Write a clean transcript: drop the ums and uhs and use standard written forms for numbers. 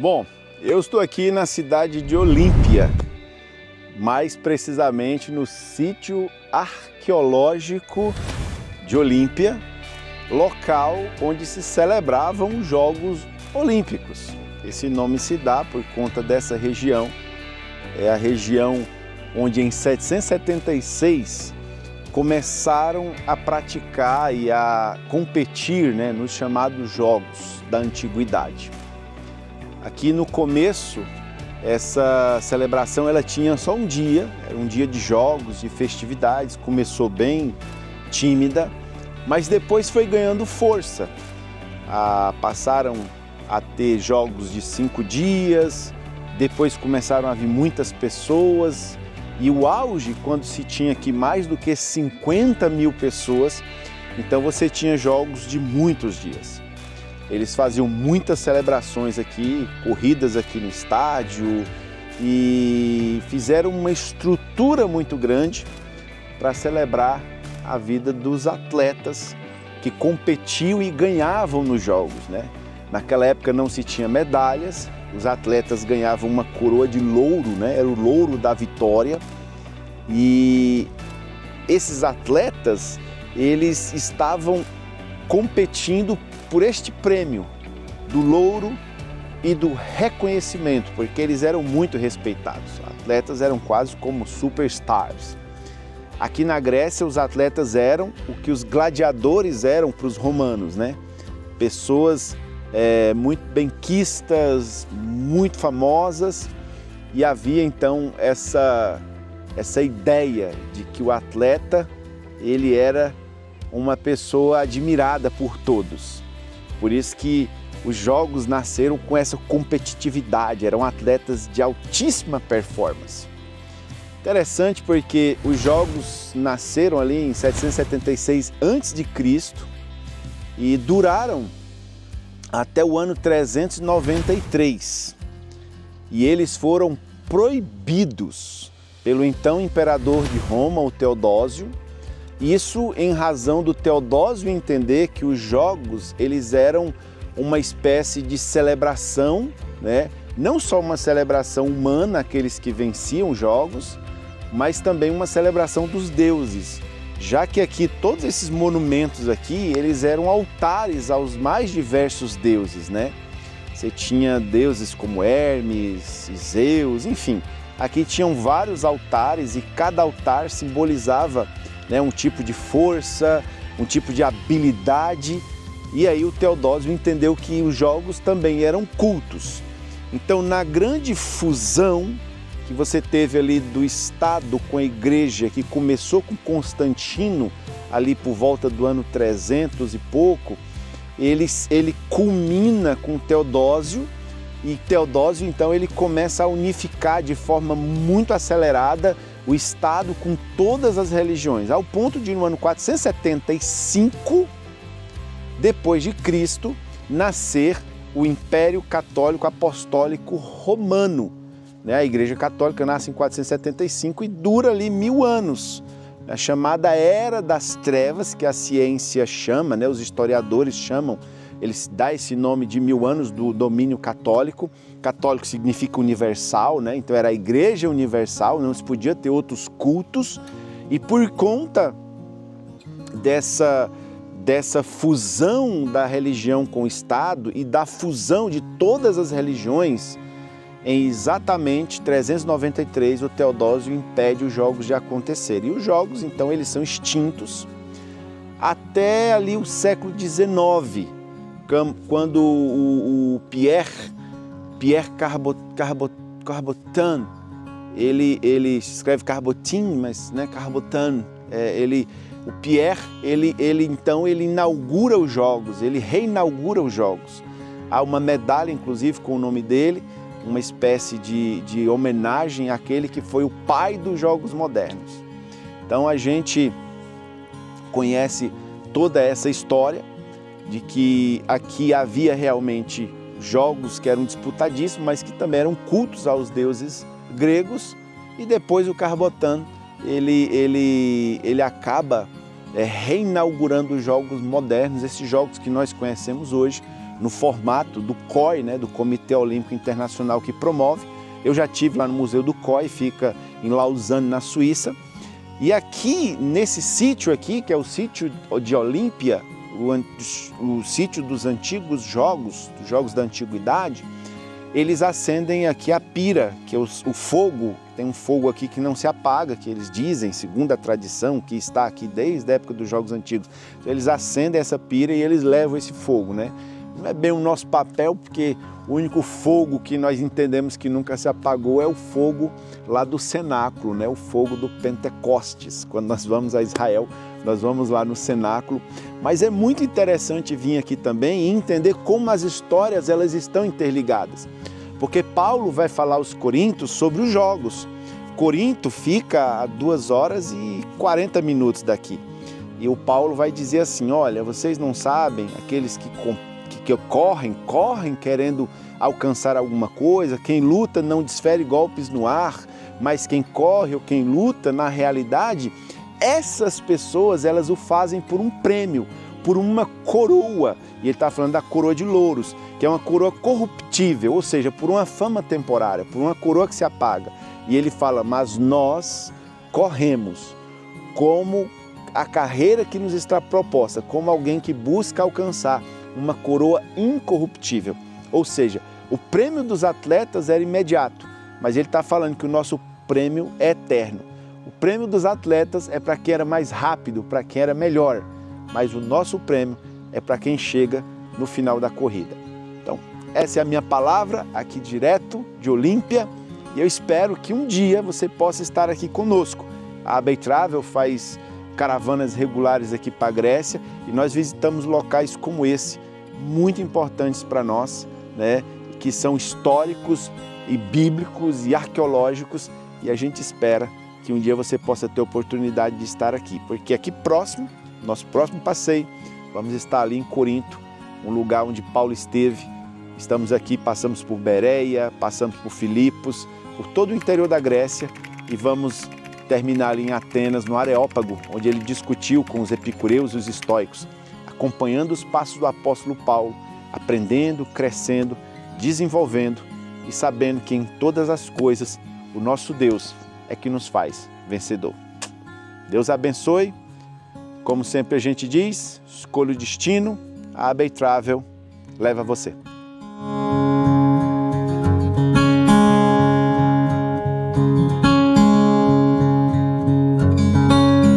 Bom, eu estou aqui na cidade de Olímpia, mais precisamente no sítio arqueológico de Olímpia, local onde se celebravam os Jogos Olímpicos. Esse nome se dá por conta dessa região. É a região onde em 776 começaram a praticar e a competir, nos chamados Jogos da Antiguidade. Aqui no começo, essa celebração ela tinha só um dia, era um dia de jogos, de festividades, começou bem tímida, mas depois foi ganhando força. Passaram a ter jogos de 5 dias, depois começaram a vir muitas pessoas e o auge, quando se tinha aqui mais do que 50 mil pessoas, então você tinha jogos de muitos dias. Eles faziam muitas celebrações aqui, corridas aqui no estádio e fizeram uma estrutura muito grande para celebrar a vida dos atletas que competiam e ganhavam nos jogos, Naquela época não se tinha medalhas, os atletas ganhavam uma coroa de louro, Era o louro da vitória. E esses atletas, eles estavam competindo por este prêmio do louro e do reconhecimento, porque eles eram muito respeitados. Os atletas eram quase como superstars. Aqui na Grécia, os atletas eram o que os gladiadores eram para os romanos, Pessoas muito benquistas, muito famosas, e havia então essa ideia de que o atleta ele era uma pessoa admirada por todos. Por isso que os jogos nasceram com essa competitividade, eram atletas de altíssima performance. Interessante porque os jogos nasceram ali em 776 a.C. e duraram até o ano 393. E eles foram proibidos pelo então imperador de Roma, o Teodósio. Isso em razão do Teodósio entender que os jogos eles eram uma espécie de celebração, Não só uma celebração humana, aqueles que venciam os jogos, mas também uma celebração dos deuses, já que aqui todos esses monumentos aqui, eles eram altares aos mais diversos deuses, Você tinha deuses como Hermes, Zeus, enfim. Aqui tinham vários altares e cada altar simbolizava um tipo de força, um tipo de habilidade. E aí o Teodósio entendeu que os jogos também eram cultos. Então, na grande fusão que você teve ali do Estado com a Igreja, que começou com Constantino, ali por volta do ano 300 e pouco, ele culmina com Teodósio, e Teodósio, então, ele começa a unificar de forma muito acelerada o Estado com todas as religiões, ao ponto de, no ano 475, depois de Cristo, nascer o Império Católico Apostólico Romano. A Igreja Católica nasce em 475 e dura ali 1000 anos. A chamada Era das Trevas, que a ciência chama, os historiadores chamam, eles dão esse nome de 1000 anos do domínio católico. Católico significa universal, Então era a Igreja universal, não se podia ter outros cultos. E por conta dessa fusão da religião com o Estado e da fusão de todas as religiões, em exatamente 393, o Teodósio impede os jogos de acontecer. E os jogos, então, eles são extintos até ali o século XIX, quando o Pierre Carbotin, ele escreve Carbotin, mas Carbotin, o Pierre, então ele inaugura os jogos, ele reinaugura os jogos. Há uma medalha, inclusive, com o nome dele, uma espécie de homenagem àquele que foi o pai dos jogos modernos. Então a gente conhece toda essa história de que aqui havia realmente jogos que eram disputadíssimos, mas que também eram cultos aos deuses gregos, e depois o Carbotin ele acaba reinaugurando os jogos modernos, esses jogos que nós conhecemos hoje, no formato do COI, né, do Comitê Olímpico Internacional que promove. Eu já estive lá no Museu do COI, fica em Lausanne, na Suíça. E aqui, nesse sítio aqui, que é o sítio de Olímpia, o sítio dos antigos jogos, dos jogos da antiguidade, eles acendem aqui a pira, que é o fogo. Tem um fogo aqui que não se apaga, que eles dizem, segundo a tradição, que está aqui desde a época dos jogos antigos. Então, eles acendem essa pira e eles levam esse fogo, né? Não é bem o nosso papel, porque o único fogo que nós entendemos que nunca se apagou é o fogo lá do cenáculo, né? O fogo do Pentecostes. Quando nós vamos a Israel, nós vamos lá no cenáculo. Mas é muito interessante vir aqui também e entender como as histórias elas estão interligadas. Porque Paulo vai falar aos Coríntios sobre os jogos. Corinto fica a 2 horas e 40 minutos daqui. E o Paulo vai dizer assim, olha, vocês não sabem, aqueles que correm querendo alcançar alguma coisa, quem luta não desfere golpes no ar, mas quem corre ou quem luta, na realidade, essas pessoas elas o fazem por um prêmio, por uma coroa. E ele está falando da coroa de louros, que é uma coroa corruptível, ou seja, por uma fama temporária, por uma coroa que se apaga. E ele fala, mas nós corremos como a carreira que nos está proposta, como alguém que busca alcançar uma coroa incorruptível. Ou seja, o prêmio dos atletas era imediato, mas ele está falando que o nosso prêmio é eterno. O prêmio dos atletas é para quem era mais rápido, para quem era melhor, mas o nosso prêmio é para quem chega no final da corrida. Então, essa é a minha palavra aqui direto de Olímpia e eu espero que um dia você possa estar aqui conosco. A Abbey Travel faz caravanas regulares aqui para a Grécia e nós visitamos locais como esse, muito importantes para nós, né, que são históricos e bíblicos e arqueológicos, e a gente espera que um dia você possa ter a oportunidade de estar aqui, porque aqui próximo, nosso próximo passeio, vamos estar ali em Corinto, um lugar onde Paulo esteve. Estamos aqui, passamos por Bereia, passamos por Filipos, por todo o interior da Grécia e vamos terminar ali em Atenas, no Areópago, onde ele discutiu com os epicureus e os estoicos, acompanhando os passos do apóstolo Paulo, aprendendo, crescendo, desenvolvendo e sabendo que em todas as coisas o nosso Deus é que nos faz vencedor. Deus abençoe. Como sempre a gente diz, escolha o destino, a Abbey Travel leva você.